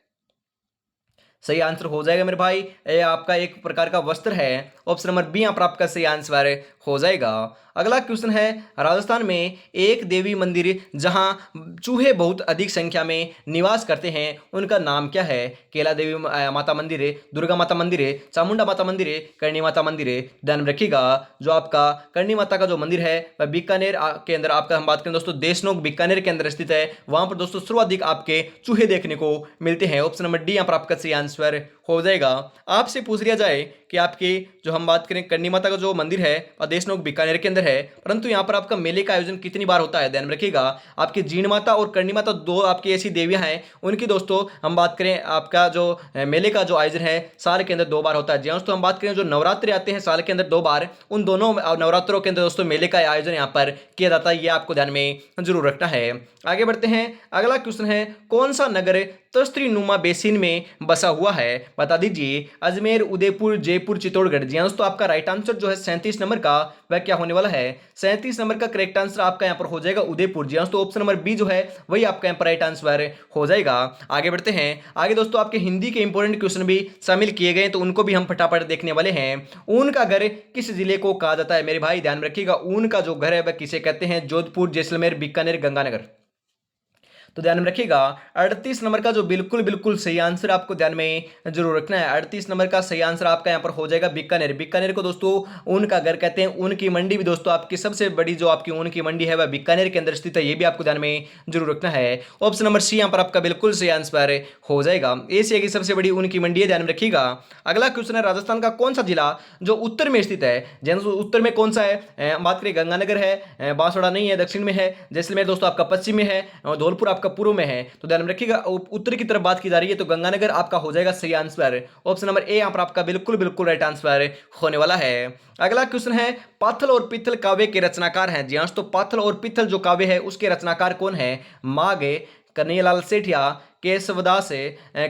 सही आंसर हो जाएगा मेरे भाई, ये आपका एक प्रकार का वस्त्र है। ऑप्शन नंबर बी यहाँ पर आपका सही आंसर हो जाएगा। अगला क्वेश्चन है, राजस्थान में एक देवी मंदिर जहां चूहे बहुत अधिक संख्या में निवास करते हैं उनका नाम क्या है? केला देवी माता मंदिर, दुर्गा माता मंदिर, चामुंडा माता मंदिर, करणी माता मंदिर। ध्यान में रखिएगा जो आपका करणी माता का जो मंदिर है वह बीकानेर के अंदर आपका हम बात करें दोस्तों देशनोक बीकानेर के अंदर स्थित है, वहां पर दोस्तों सर्वाधिक आपके चूहे देखने को मिलते हैं। ऑप्शन नंबर डी यहाँ पर आपका सही आंसर हो जाएगा। आपसे पूछ लिया जाए कि आपके जो हम बात करें करणी माता का जो मंदिर है और देशनोक बीकानेर के अंदर है, परंतु यहाँ पर आपका मेले का आयोजन कितनी बार होता है? ध्यान रखिएगा आपकी जीण माता और करणी माता दो आपकी ऐसी देवियां हैं, उनकी दोस्तों हम बात करें आपका जो मेले का जो आयोजन है साल के अंदर 2 बार होता है। जी दोस्तों हम बात करें जो नवरात्रि आते हैं साल के अंदर 2 बार, उन दोनों नवरात्रों के अंदर दोस्तों मेले का आयोजन यहाँ पर किया जाता है, ये आपको ध्यान में जरूर रखना है। आगे बढ़ते हैं, अगला क्वेश्चन है, कौन सा नगर तस्त्री नुमा बेसिन में बसा हुआ है? बता दीजिए। अजमेर, उदयपुर, जयपुर, चित्तौड़गढ़। जी दोस्तों आपका राइट आंसर जो है 37 नंबर का वह क्या होने वाला है? 37 नंबर का करेक्ट आंसर आपका यहाँ पर हो जाएगा उदयपुर। जी दोस्तों ऑप्शन नंबर बी जो है वही आपका यहाँ पर राइट आंसर हो जाएगा। आगे बढ़ते हैं, आगे दोस्तों आपके हिंदी के इंपॉर्टेंट क्वेश्चन भी शामिल किए गए तो उनको भी हम फटाफट देखने वाले हैं। ऊन का घर किस जिले को कहा जाता है? मेरे भाई ध्यान रखिएगा ऊन का जो घर है वह किसे कहते हैं? जोधपुर, जैसलमेर, बीकानेर, गंगानगर। तो ध्यान में रखिएगा 38 नंबर का जो बिल्कुल बिल्कुल सही आंसर आपको ध्यान में जरूर रखना है। 38 नंबर का सही आंसर आपका यहाँ पर हो जाएगा बीकानेर। बीकानेर को दोस्तों ऊन का घर कहते हैं। ऊन की मंडी भी दोस्तों आपकी सबसे बड़ी जो आपकी ऊन की मंडी है वह बीकानेर के अंदर स्थित है, ये भी आपको ध्यान में जरूर रखना है। ऑप्शन नंबर सी यहाँ पर आपका बिल्कुल सही आंसर हो जाएगा। एशिया की सबसे बड़ी ऊन की मंडी है, ध्यान में रखिएगा। अगला क्वेश्चन है राजस्थान का कौन सा जिला जो उत्तर में स्थित है। जैसे उत्तर में कौन सा है, बात करें गंगानगर है, बांसवाड़ा नहीं है, दक्षिण में है, जैसलमेर दोस्तों आपका पश्चिम में है, और धौलपुर आपका पूर्व में है। तो ध्यान में रखिएगा उत्तर की तरफ बात की जा रही है तो गंगानगर आपका हो जाएगा सही आंसर। ऑप्शन नंबर ए यहाँ पर आपका बिल्कुल बिल्कुल राइट आंसर होने वाला है। अगला क्वेश्चन है पाथल और पित्थल काव्य के रचनाकार हैं। जी हाँ, तो पाथल और पित्थल जो काव्य है उसके रचनाकार कौन है। माघे, कन्हैयालाल सेठिया, केशवदास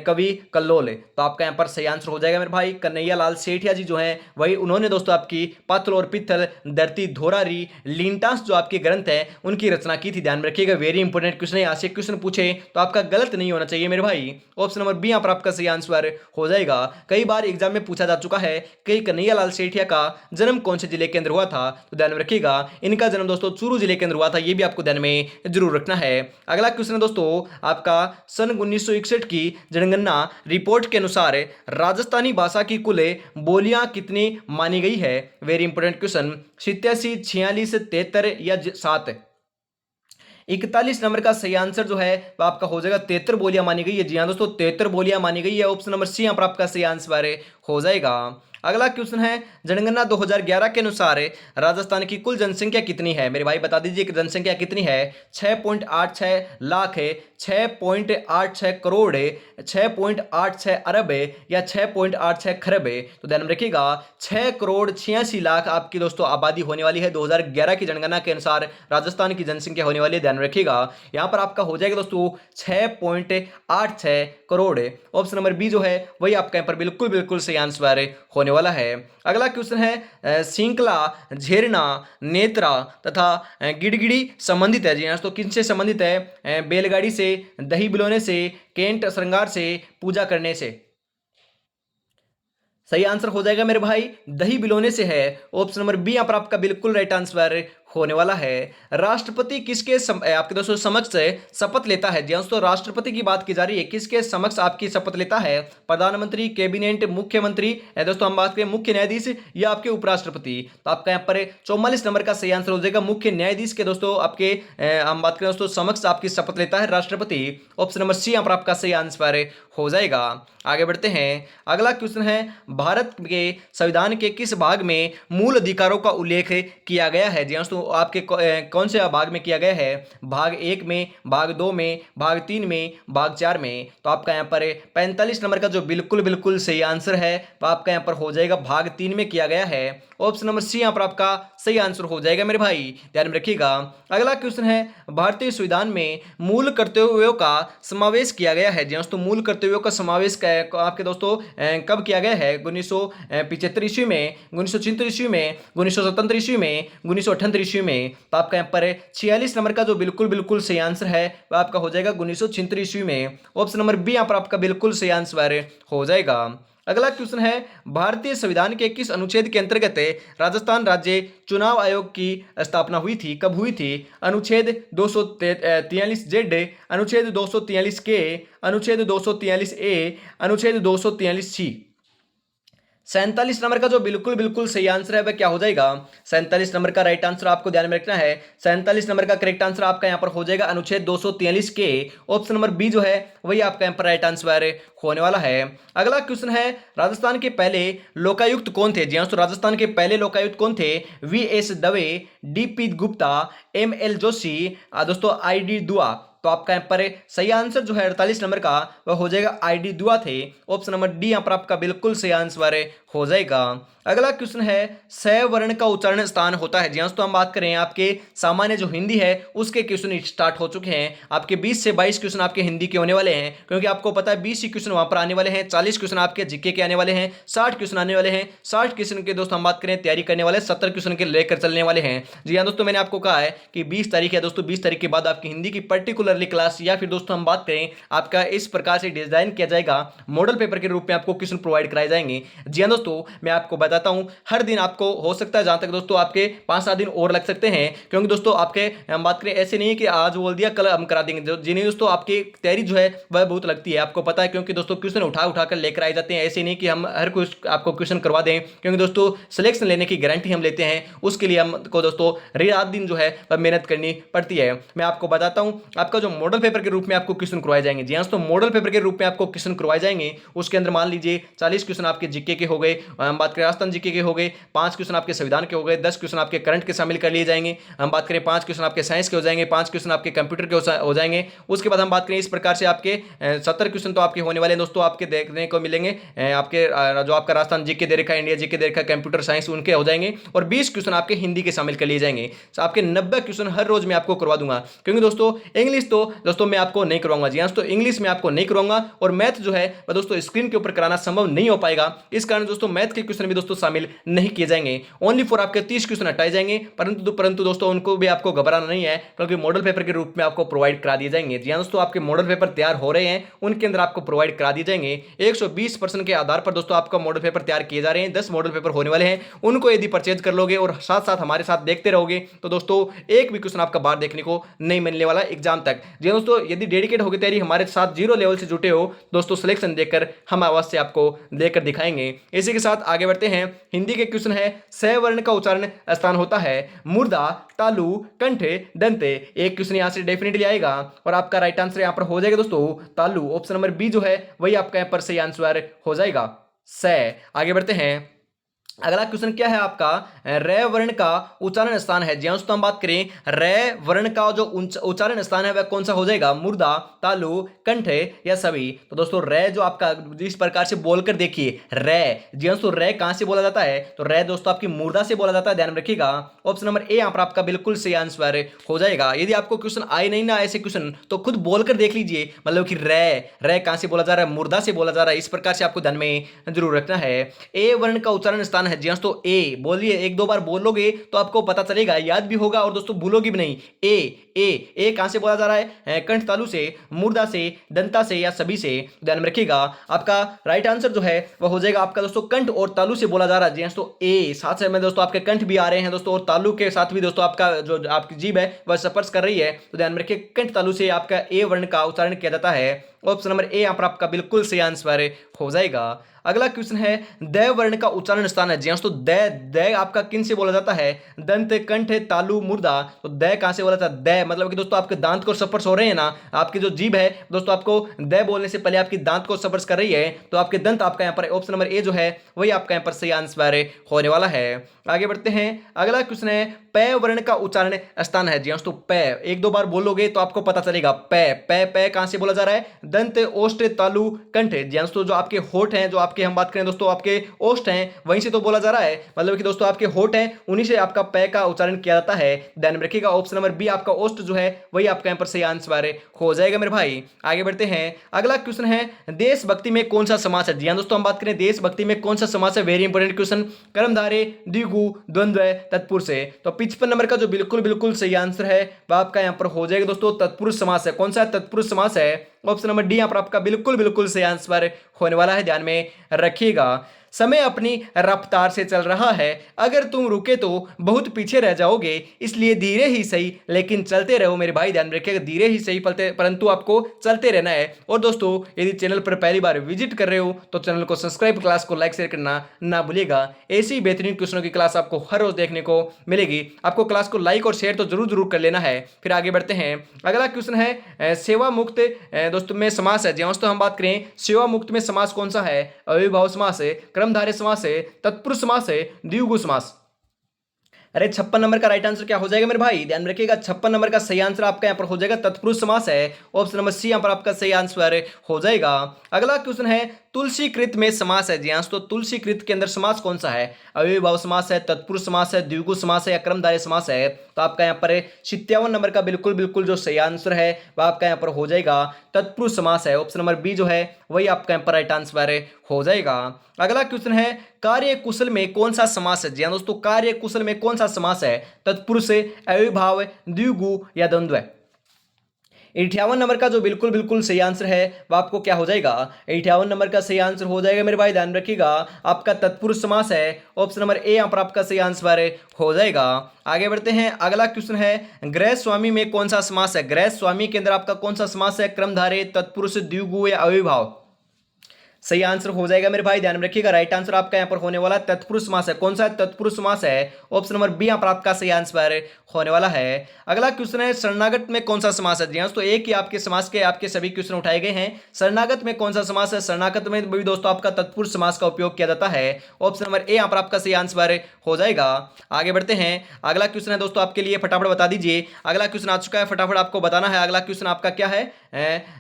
कवि कल्लोल। तो आपका यहाँ पर सही आंसर हो जाएगा मेरे भाई कन्हैयालाल सेठिया जी जो हैं वही उन्होंने दोस्तों आपकी पाथल और पित्थल, धरती धोरारी, लिंटास जो आपके ग्रंथ है उनकी रचना की थी। ध्यान में रखिएगा, वेरी इंपॉर्टेंट क्वेश्चन है। यहाँ से क्वेश्चन पूछे तो आपका गलत नहीं होना चाहिए मेरे भाई। ऑप्शन नंबर बी यहाँ पर आपका सही आंसर हो जाएगा। कई बार एग्जाम में पूछा जा चुका है कि कन्हैयालाल सेठिया का जन्म कौन से जिले के अंदर हुआ था। तो ध्यान में रखिएगा इनका जन्म दोस्तों चूरू जिले के अंदर हुआ था, ये भी आपको ध्यान में जरूर रखना है। अगला क्वेश्चन है दोस्तों आपका सन 1961 की जनगणना रिपोर्ट के अनुसार राजस्थानी भाषा की कुल बोलियां कितनी मानी गई है। Very important question. 87, 46, 73 या 7। 41 नंबर का सही आंसर जो है वो आपका हो जाएगा 73 बोलियां मानी गई है। जी हाँ दोस्तों 73 बोलियां मानी गई है। ऑप्शन नंबर सी यहाँ पर आपका सही आंसर हो जाएगा। अगला क्वेश्चन है जनगणना 2011 के अनुसार राजस्थान की कुल जनसंख्या कितनी है। मेरे भाई बता दीजिए कि जनसंख्या कितनी है। 6.86 लाख है, 6.86 करोड़ है, 6.86 अरब है या 6.86 खरब है। तो ध्यान में रखिएगा 6 करोड़ 86 लाख आपकी दोस्तों आबादी होने वाली है 2011 की जनगणना के अनुसार राजस्थान की जनसंख्या होने वाली है। ध्यान में रखिएगा यहाँ पर आपका हो जाएगा दोस्तों 6.86 करोड़। ऑप्शन नंबर बी जो है वही आपका यहाँ पर बिल्कुल बिल्कुल सही आंसर होने वाला है। अगला क्वेश्चन है सिंकला, झेरना, नेत्रा तथा गिड़गिड़ी संबंधित है। जी हाँ, तो किनसे संबंधित है। बैलगाड़ी से, दही बिलोने से, केंट श्रृंगार से, पूजा करने से। सही आंसर हो जाएगा मेरे भाई दही बिलोने से है। ऑप्शन नंबर बी यहाँ पर आपका बिल्कुल राइट आंसर होने वाला है। राष्ट्रपति किसके आपके दोस्तों समक्ष शपथ लेता है। जी दोस्तों राष्ट्रपति की बात की जा रही है, किसके समक्ष आपकी शपथ लेता है। प्रधानमंत्री, कैबिनेट, मुख्यमंत्री, दोस्तों हम बात करें मुख्य न्यायाधीश या आपके उपराष्ट्रपति। तो आपका यहाँ पर 44 नंबर का सही आंसर हो जाएगा मुख्य न्यायाधीश के दोस्तों आपके हम बात करें दोस्तों समक्ष आपकी शपथ लेता है राष्ट्रपति। ऑप्शन नंबर सी यहाँ पर आपका सही आंसर हो जाएगा। आगे बढ़ते हैं। अगला क्वेश्चन है भारत के संविधान के किस भाग में मूल अधिकारों का उल्लेख किया गया है। जी दोस्तों आपके कौन से भाग में किया गया है। भाग 1 में, भाग 2 में, भाग 3 में, भाग 4 में। तो आपका यहाँ पर 45 नंबर का जो बिल्कुल बिल्कुल सही आंसर है वो आपका यहाँ पर हो जाएगा भाग 3 में किया गया है। ऑप्शन नंबर सी यहाँ पर आपका सही आंसर हो जाएगा मेरे भाई, ध्यान में रखिएगा। अगला क्वेश्चन है भारतीय संविधान में मूल कर्तव्यों का समावेश किया गया है। जी दोस्तों मूल कर्तव्यों का समावेश आपके दोस्तों कब किया गया है। 1975 ईस्वी में, 1976 ईस्वी में, 1977 ईस्वी में, 1978 ईस्वी में। तो आपका यहाँ पर 46 नंबर का जो बिल्कुल बिल्कुल सही आंसर है वह आपका हो जाएगा 1976 ईस्वी में। ऑप्शन नंबर बी यहाँ पर आपका बिल्कुल सही आंसर हो जाएगा। अगला क्वेश्चन है भारतीय संविधान के किस अनुच्छेद के अंतर्गत राजस्थान राज्य चुनाव आयोग की स्थापना हुई थी, कब हुई थी। अनुच्छेद 243 जेड, अनुच्छेद 243 के, अनुच्छेद 243 ए, अनुच्छेद 243 सी। 47 नंबर का जो बिल्कुल बिल्कुल सही आंसर है वह क्या हो जाएगा। 47 नंबर का राइट आंसर आपको ध्यान में रखना है। 47 नंबर का करेक्ट आंसर आपका यहाँ पर हो जाएगा अनुच्छेद 243 के। ऑप्शन नंबर बी जो है वही आपका यहाँ पर राइट आंसर होने वाला है। अगला क्वेश्चन है राजस्थान के पहले लोकायुक्त कौन थे। जी हाँ, तो राजस्थान के पहले लोकायुक्त कौन थे। V S. Dave, D P. Gupta, M L. Joshi, दोस्तों आई.डी. दुआ। तो आपका यहाँ पर सही आंसर जो है 48 नंबर का वह हो जाएगा आई.डी. दुआ थे। ऑप्शन नंबर डी यहाँ पर आपका बिल्कुल सही आंसर हो जाएगा। अगला क्वेश्चन है सवर्ण का उच्चारण स्थान होता है। जी हाँ, तो हम बात करें आपके सामान्य जो हिंदी है उसके क्वेश्चन स्टार्ट हो चुके हैं। आपके 20 से 22 क्वेश्चन आपके हिंदी के होने वाले हैं, क्योंकि आपको पता है 20 ही क्वेश्चन वहां पर आने वाले हैं। 40 क्वेश्चन आपके जीके के आने वाले हैं, 60 क्वेश्चन आने वाले हैं। 60 क्वेश्चन के दोस्तों हम बात करें तैयारी करने वाले 70 क्वेश्चन के लेकर चलने वाले हैं। जी हाँ दोस्तों, मैंने आपको कहा है कि 20 तारीख है दोस्तों, 20 तारीख के बाद आपकी हिंदी की पर्टिकुलरली क्लास या फिर दोस्तों हम बात करें आपका इस प्रकार से डिजाइन किया जाएगा, मॉडल पेपर के रूप में आपको क्वेश्चन प्रोवाइड कराए जाएंगे। जी हाँ दोस्तों, दोस्तों मैं आपको बताता हूं, हर दिन आपको हो सकता है, जहां तक दोस्तों आपके 5-7 दिन और लग सकते हैं, क्योंकि दोस्तों आपके हम बात करें ऐसे नहीं है कि आज बोल दिया कल हम करा देंगे। जिन्हें दोस्तों आपकी तैयारी जो है वह बहुत लगती है, आपको पता है, क्योंकि दोस्तों क्वेश्चन उठा उठा कर लेकर आए जाते हैं। ऐसे नहीं कि हम हर कोई आपको क्वेश्चन करवा दें, क्योंकि दोस्तों सिलेक्शन लेने की गारंटी हम लेते हैं, उसके लिए हमको दोस्तों रात दिन जो है वह मेहनत करनी पड़ती है। मैं आपको बताता हूं, आपका जो मॉडल पेपर के रूप में आपको क्वेश्चन करवाए जाएंगे, जी हाँ, तो मॉडल पेपर के रूप में आपको क्वेश्चन करवाए जाएंगे। उसके अंदर मान लीजिए 40 क्वेश्चन आपके जीके के हो गए, हम बात करें राजस्थान जीके के हो गए, 5 क्वेश्चन आपके संविधान के हो गए, 10 क्वेश्चन आपके करंट के शामिल कर लिए जाएंगे। हम बात करें 5 क्वेश्चन आपके साइंस के हो जाएंगे, 5 क्वेश्चन आपके कंप्यूटर के हो जाएंगे। उसके बाद हम बात करें इस प्रकार से आपके 70 क्वेश्चन तो आपके होने वाले हैं दोस्तों, आपके देखने को मिलेंगे। आपके जो आपका राजस्थान जीके दे रखा है, इंडिया जीके दे रखा है, कंप्यूटर साइंस उनके हो जाएंगे, और 20 क्वेश्चन आपके हिंदी के शामिल कर लिए जाएंगे। तो आपके 90 क्वेश्चन हर रोज मैं आपको करवा दूंगा, क्योंकि दोस्तों इंग्लिश तो दोस्तों मैं आपको नहीं करवाऊंगा, जी हाँ, तो इंग्लिश में आपको नहीं करवाऊंगा, और मैथ जो है वह दोस्तों स्क्रीन के ऊपर कराना संभव नहीं हो पाएगा। इस कारण दोस्तों मैथ के क्वेश्चन भी दोस्तों शामिल नहीं किए जाएंगे, ओनली फॉर आपके 30 क्वेश्चन हटाए जाएंगे। परंतु दोस्तों उनको भी आपको घबराना नहीं है, क्योंकि मॉडल पेपर के रूप में आपको प्रोवाइड करा दिए जाएंगे। जी हाँ दोस्तों, आपके मॉडल पेपर तैयार हो रहे हैं, उनके अंदर आपको प्रोवाइड करा दिए जाएंगे। 120% के आधार पर दोस्तों आपका मॉडल पेपर तैयार किए जा रहे हैं। 10 मॉडल पेपर होने वाले हैं, उनको यदि परचेज कर लोगे और साथ साथ हमारे साथ देखते रहोगे तो दोस्तों एक भी क्वेश्चन आपका बाहर देखने को नहीं मिलने वाला एग्जाम तक। जी हाँ दोस्तों, यदि डेडिकेट होकर तैयारी हमारे साथ 0 लेवल से जुटे हो दोस्तों, सिलेक्शन देकर हम अवश्य आपको देकर दिखाएंगे। इसी के साथ आगे बढ़ते हैं। हिंदी के क्वेश्चन है, स वर्ण का उच्चारण स्थान होता है मूर्धा, तालु, कंठे, दंते। एक क्वेश्चन यहां से डेफिनेटली आएगा, और आपका राइट आंसर यहां पर हो जाएगा दोस्तों तालु। ऑप्शन नंबर बी जो है वही आपका यहां पर सही आंसर हो जाएगा, स। आगे बढ़ते हैं। अगला क्वेश्चन क्या है आपका, रे वर्ण का उच्चारण स्थान है। जी दोस्तों हम बात करें रे वर्ण का जो उच्चारण स्थान है वह कौन सा हो जाएगा, मूर्धा, तालु, कंठे या सभी। तो दोस्तों रे जो आपका जिस प्रकार से बोलकर देखिए रे, जी दोस्तों रे कहां से बोला जाता है, तो रे दोस्तों आपकी मूर्धा से बोला जाता है, ध्यान रखिएगा। ऑप्शन नंबर ए यहां पर आपका बिल्कुल सही आंसर हो जाएगा। यदि आपको क्वेश्चन आए नहीं ना ऐसे क्वेश्चन, तो खुद बोलकर देख लीजिए, मतलब कि रे कहां से बोला जा रहा है, मूर्धा से बोला जा रहा है, इस प्रकार से आपको ध्यान में जरूर रखना है। ए वर्ण का उच्चारण स्थान है, जी दोस्तों ए बोलिए, 1-2 बार बोलोगे तो आपको पता चलेगा, याद भी होगा, और दोस्तों भूलोगी भी नहीं। ए कहां से बोला जा रहा है, कंठ तालु से, मूर्धा से, दंता से या सभी से, ध्यान में रखिएगा। आपका राइट आंसर जो है वह हो जाएगा आपका दोस्तों कंठ और तालु से बोला जा रहा है। जी दोस्तों ए साथ में दोस्तों आपके कंठ भी आ रहे हैं दोस्तों, और तालु के साथ भी दोस्तों आपका जो आपकी जीभ है वह स्पर्श कर रही है, तो ध्यान में रखिए कंठ तालु से आपका ए वर्ण का उच्चारण किया जाता है। ऑप्शन नंबर ए यहां पर आपका बिल्कुल सही आंसर हो जाएगा। अगला क्वेश्चन है, द वर्ण का उच्चारण स्थान है। जी दोस्तों द आपका किन से बोला जाता है, दंत, कंठ, तालु, मूर्धा। तो द कहां से बोला जाता है, द मतलब कि दोस्तों आपके दांत को स्पर्श हो रहे हैं ना, आपकी जो जीभ है दोस्तों आपको द बोलने से पहले आपकी दांत को स्पर्श कर रही है, तो आपके दंत आपका यहां पर ऑप्शन नंबर ए जो है वही आपका यहां पर सही आंसर होने वाला है। आगे बढ़ते हैं। अगला क्वेश्चन है, प वर्ण का उच्चारण स्थान है। जी दोस्तों प 1-2 बार बोलोगे तो आपको पता चलेगा, प कहां से बोला जा रहा है, दंत, ओष्ठ, तालु, कंठ। जी दोस्तों जो आपके होठ हैं, जो आपके हम बात करें दोस्तों आपके ओष्ठ हैं, वहीं से तो बोला जा रहा है, मतलब कि दोस्तों आपके होठ हैं उन्हीं से आपका प का उच्चारण किया जाता है, ध्यान में रखिएगा। ऑप्शन नंबर बी आपका ओष्ठ जो है वही आपका यहां पर सही आंसर हो जाएगा मेरे भाई। आगे बढ़ते हैं। अगला क्वेश्चन है, देशभक्ति में कौन सा समास है। जी दोस्तों हम बात करें देशभक्ति में कौन सा समास है, वेरी इंपॉर्टेंट क्वेश्चन। कर्मधारय, द्विगु, द्वंद्व, तत्पुरुष है। तो 55 नंबर का जो बिल्कुल सही आंसर है वह आपका यहां पर हो जाएगा दोस्तों तत्पुरुष समास है। कौन सा तत्पुरुष समास है, ऑप्शन नंबर डी यहां पर आपका बिल्कुल सही आंसर होने वाला है, ध्यान में रखिएगा। समय अपनी रफ्तार से चल रहा है, अगर तुम रुके तो बहुत पीछे रह जाओगे, इसलिए धीरे ही सही लेकिन चलते रहो मेरे भाई, ध्यान रखिएगा, धीरे ही सही परंतु आपको चलते रहना है। और दोस्तों यदि चैनल पर पहली बार विजिट कर रहे हो तो चैनल को सब्सक्राइब, क्लास को लाइक शेयर करना ना भूलिएगा। ऐसी बेहतरीन क्वेश्चनों की क्लास आपको हर रोज देखने को मिलेगी। आपको क्लास को लाइक और शेयर तो जरूर कर लेना है। फिर आगे बढ़ते हैं। अगला क्वेश्चन है, सेवा मुक्त दोस्तों में समास है। जी दोस्तों हम बात करें सेवा मुक्त में समास कौन सा है, अविभाव समास है, कर्मधारय समास है, तत्पुरुष समास है, द्विगु समास। अरे 56 नंबर का राइट आंसर क्या हो जाएगा मेरे भाई, ध्यान रखिएगा। 56 नंबर का सही आंसर आपका यहाँ पर हो जाएगा तत्पुरुष समास है। ऑप्शन नंबर सी यहाँ पर आपका सही आंसर हो जाएगा। अगला क्वेश्चन है, तुलसीकृत में समास है। जी हाँ तो तुलसीकृत के अंदर समास कौन सा है, अविभाव समास है, तत्पुरुष समास है, द्विगु समास है या कर्मधारय समास है। तो आपका यहाँ पर 57 नंबर का बिल्कुल जो सही आंसर है वह आपका यहाँ पर हो जाएगा तत्पुरुष समास है। ऑप्शन नंबर बी जो है वही आपका यहाँ पर राइट आंसर हो जाएगा। अगला क्वेश्चन है, कार्य कुशल में कौन सा समास है। जी हाँ दोस्तों कार्य कुशल में कौन सा समास है, तत्पुरुष, अविभाव, द्विगु या द्वंद्व। 58 नंबर का जो बिल्कुल बिल्कुल सही आंसर है वो आपको क्या हो जाएगा, 58 नंबर का सही आंसर हो जाएगा मेरे भाई, ध्यान रखिएगा आपका तत्पुरुष समास है। ऑप्शन नंबर ए यहाँ पर आपका सही आंसर हो जाएगा। आगे बढ़ते हैं, अगला क्वेश्चन है, गृह स्वामी में कौन सा समास है, गृह स्वामी के अंदर आपका कौन सा समास है, क्रमधारय, तत्पुरुष, द्विगु या अविभाव। सही आंसर हो जाएगा मेरे भाई, ध्यान में रखिएगा राइट आंसर आपका यहां पर होने वाला तत्पुरुष समास है। कौन सा तत्पुरुष समास है, ऑप्शन नंबर बी यहां पर आपका सही आंसर होने वाला है। अगला क्वेश्चन है, शरणागत में कौन सा समास है। जी हाँ, तो एक ही आपके समास के आपके सभी क्वेश्चन उठाए गए हैं। शरणागत में कौन सा समास है, शरणागत में भी दोस्तों आपका तत्पुरुष समास का उपयोग किया जाता है। ऑप्शन नंबर ए यहां पर आपका सही आंसर हो जाएगा। आगे बढ़ते हैं, अगला क्वेश्चन है दोस्तों आपके लिए, फटाफट बता दीजिए। अगला क्वेश्चन आ चुका है, फटाफट आपको बताना है। अगला क्वेश्चन आपका क्या है,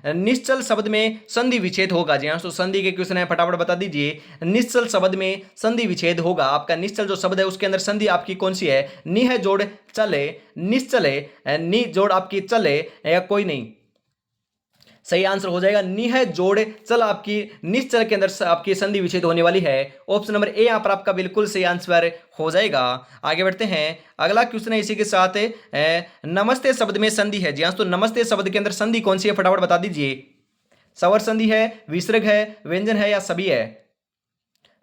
निश्चल शब्द में संधि विच्छेद होगा। जी हाँ, तो संधि के क्वेश्चन है, फटाफट बता दीजिए। निश्चल शब्द में संधि विच्छेद होगा, आपका निश्चल जो शब्द है उसके अंदर संधि आपकी कौन सी है, नि है जोड़ चले, निश्चले, नि जोड़ आपकी चले या कोई नहीं। सही आंसर हो जाएगा नि है जोड़ चल, आपकी निश्चल के अंदर आपकी संधि विच्छेद होने वाली है। ऑप्शन नंबर ए यहां पर आपका बिल्कुल सही आंसर हो जाएगा। आगे बढ़ते हैं, अगला क्वेश्चन है इसी के साथ, नमस्ते शब्द में संधि है। जी हाँ, तो नमस्ते शब्द के अंदर संधि कौन सी है, फटाफट बता दीजिए। सवर संधि है, विसर्ग है, व्यंजन है या सभी है।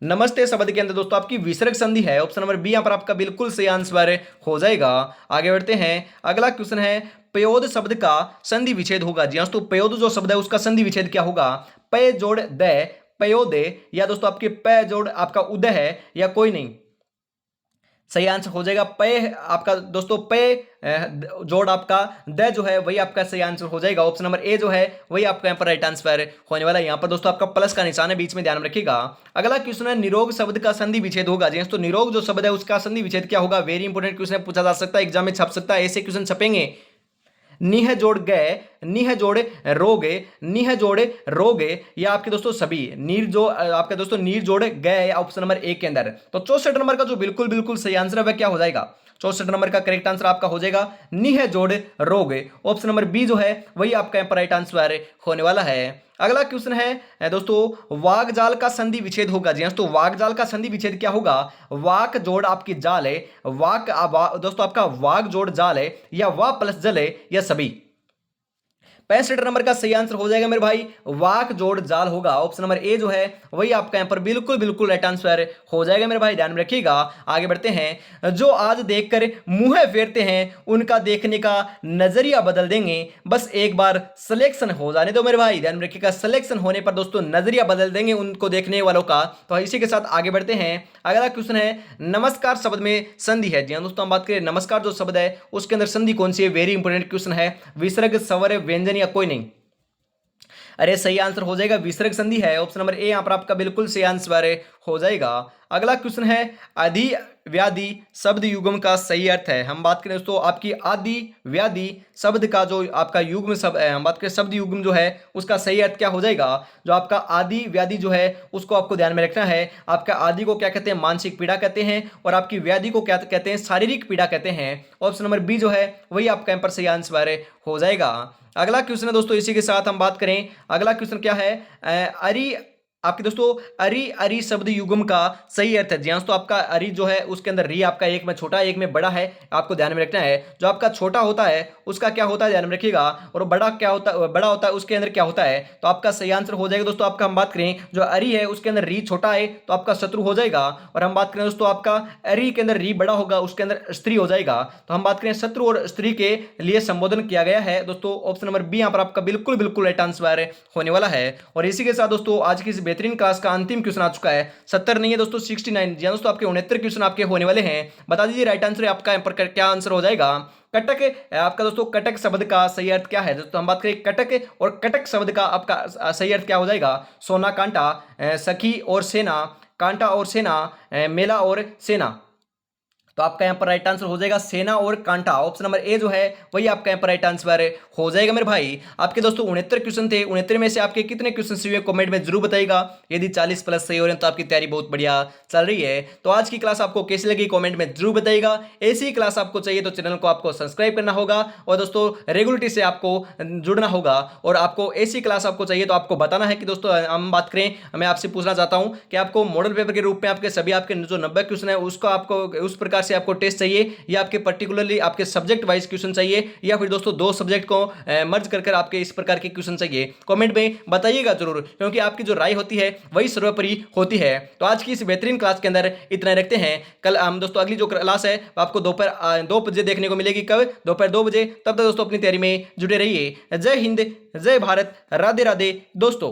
नमस्ते शब्द के अंदर दोस्तों आपकी विसर्ग संधि है। ऑप्शन नंबर बी यहां पर आपका बिल्कुल सही आंसर हो जाएगा। आगे बढ़ते हैं, अगला क्वेश्चन है, पयोद शब्द का संधि विच्छेद होगा। जी हाँ, तो पयोद जो शब्द है उसका संधि विच्छेद क्या होगा, पय जोड़ द, पयोदे, या दोस्तों आपके पय जोड़ आपका उदय है या कोई नहीं। सही आंसर हो जाएगा पय आपका दोस्तों, पय जोड़ आपका द जो है वही आपका सही आंसर हो जाएगा। ऑप्शन नंबर ए जो है वही आपका यहाँ पर राइट आंसर होने वाला है। यहाँ पर दोस्तों आपका प्लस का निशान है, बीच में ध्यान में रखिएगा। अगला क्वेश्चन है, निरोग शब्द का संधि विच्छेद होगा। जी तो निरोग जो शब्द है उसका संधि विच्छेद क्या होगा, वेरी इंपोर्टेंट क्वेश्चन पूछा जा सकता है, एग्जाम में छप सकता है, ऐसे क्वेश्चन छपेंगे। निह जोड़ गए, निह जोड़े रोगे, निह जोड़े रोगे, या आपके दोस्तों सभी नीर जो आपके दोस्तों नीर जोड़े गए ऑप्शन नंबर ए के अंदर। तो 64 नंबर का जो बिल्कुल बिल्कुल सही आंसर है वह क्या हो जाएगा, 64 नंबर का करेक्ट आंसर आपका हो जाएगा निह जोड़े रोगे। ऑप्शन नंबर बी जो है वही आपका यहाँ पर राइट आंसर होने वाला है। अगला क्वेश्चन है दोस्तों, वाक जाल का संधि विच्छेद होगा। जी हाँ, तो वाक जाल का संधि विच्छेद क्या होगा, वाक जोड़ आपकी जाल है, दोस्तों आपका वाक जोड़ जाल है, या वा प्लस जल है, या सभी। 65 नंबर का सही आंसर हो जाएगा मेरे भाई, वाक जोड़ जाल होगा। ऑप्शन नंबर ए जो है वही आपका यहाँ पर बिल्कुल बिल्कुल राइट आंसर हो जाएगा मेरे भाई, ध्यान में रखिएगा। आगे बढ़ते हैं, जो आज देखकर मुंह फेरते हैं उनका देखने का नजरिया बदल देंगे, बस एक बार सिलेक्शन हो जाने दो मेरे भाई, ध्यान में रखिएगा। सिलेक्शन होने पर दोस्तों नजरिया बदल देंगे उनको देखने वालों का। तो इसी के साथ आगे बढ़ते हैं, अगला क्वेश्चन है, नमस्कार शब्द में संधि है। जी हाँ दोस्तों, हम बात करें नमस्कार जो शब्द है उसके अंदर संधि कौन सी है, वेरी इंपोर्टेंट क्वेश्चन है, विसर्ग, स्वर, व्यंजन या कोई नहीं। अरे सही आंसर हो जाएगा विसर्ग संधि है। ऑप्शन नंबर ए यहां पर आपका बिल्कुल सही आंसर हो जाएगा। अगला क्वेश्चन है, आदि व्याधि शब्द युग्म का सही अर्थ है। हम बात करें दोस्तों आपकी आदि व्याधि शब्द का जो आपका युग्म शब्द है, हम बात करें शब्द युग्म जो है उसका सही अर्थ क्या हो जाएगा। जो आपका आदि व्याधि जो है उसको आपको ध्यान में रखना है। आपका आदि को क्या कहते हैं, मानसिक पीड़ा कहते हैं, और आपकी व्याधि को क्या कहते हैं, शारीरिक पीड़ा कहते हैं। ऑप्शन नंबर बी जो है वही आपका यहाँ पर सही आंसर हो जाएगा। अगला क्वेश्चन है दोस्तों, इसी के साथ हम बात करें, अगला क्वेश्चन क्या है, अरि आपके दोस्तों अरि अरि शब्द युग्म का सही अर्थ है। जी हाँ, तो आपका अरि जो है उसके अंदर री आपका एक में छोटा एक में बड़ा है, आपको ध्यान में रखना है। जो आपका छोटा होता है उसका क्या होता है, ध्यान में रखिएगा, और बड़ा क्या होता है, बड़ा होता है उसके अंदर क्या होता है। तो आपका सही आंसर हो जाएगा दोस्तों, आपका हम बात करें जो अरि है उसके अंदर री छोटा है तो आपका शत्रु हो जाएगा, और हम बात करें दोस्तों आपका अरि के अंदर री बड़ा होगा उसके अंदर स्त्री हो जाएगा। तो हम बात करें शत्रु और स्त्री के लिए संबोधन किया गया है दोस्तों। ऑप्शन नंबर बी यहाँ पर आपका बिल्कुल बिल्कुल राइट आंसर होने वाला है। और इसी के साथ दोस्तों आज की इस बेहतरीन क्लास का अंतिम क्वेश्चन आ चुका है। 70 नहीं है दोस्तों, 69। जी दोस्तों आपके 69 क्वेश्चन आपके होने वाले हैं। बता दीजिए राइट आंसर आपका यहाँ पर क्या आंसर हो जाएगा। कटक आपका दोस्तों कटक शब्द का सही अर्थ क्या है। दोस्तों हम बात करें कटक, और कटक शब्द का आपका सही अर्थ क्या हो जाएगा, सोना कांटा, सखी और सेना, कांटा और सेना, मेला और सेना। तो आपका यहाँ पर राइट आंसर हो जाएगा सेना और कांटा। ऑप्शन नंबर ए जो है वही आपका यहाँ पर राइट आंसर हो जाएगा मेरे भाई। आपके दोस्तों 69 क्वेश्चन थे, 69 में से आपके कितने क्वेश्चन सही हुए कमेंट में जरूर बताइएगा। यदि 40 प्लस सही हो रहे हैं तो आपकी तैयारी बहुत बढ़िया चल रही है। तो आज की क्लास आपको कैसी लगी कमेंट में जरूर बताइएगा। ऐसी क्लास आपको चाहिए तो चैनल को आपको सब्सक्राइब करना होगा, और दोस्तों रेगुलरिटी से आपको जुड़ना होगा। और आपको ऐसी क्लास आपको चाहिए तो आपको बताना है कि दोस्तों हम बात करें, मैं आपसे पूछना चाहता हूँ कि आपको मॉडल पेपर के रूप में आपके सभी आपके जो 90 क्वेश्चन है उसको आपको उस प्रकार से आपको टेस्ट चाहिए या आपके पर्टिकुलरली आपके सब्जेक्ट वाइज क्वेश्चन चाहिए या फिर दोस्तों दो सब्जेक्ट को मर्ज कर आपके इस प्रकार के क्वेश्चन चाहिए, कमेंट में बताइएगा जरूर, क्योंकि आपकी जो राय होती है वही सर्वोपरि होती है। तो आज की इस बेहतरीन क्लास के अंदर इतना रखते हैं। कल हम दोस्तों अगली जो क्लास है आपको दोपहर 2 बजे देखने को मिलेगी। कब? दोपहर 2 बजे। तब तक दोस्तों अपनी तैयारी में जुटे रहिए। जय हिंद, जय भारत, राधे राधे दोस्तों।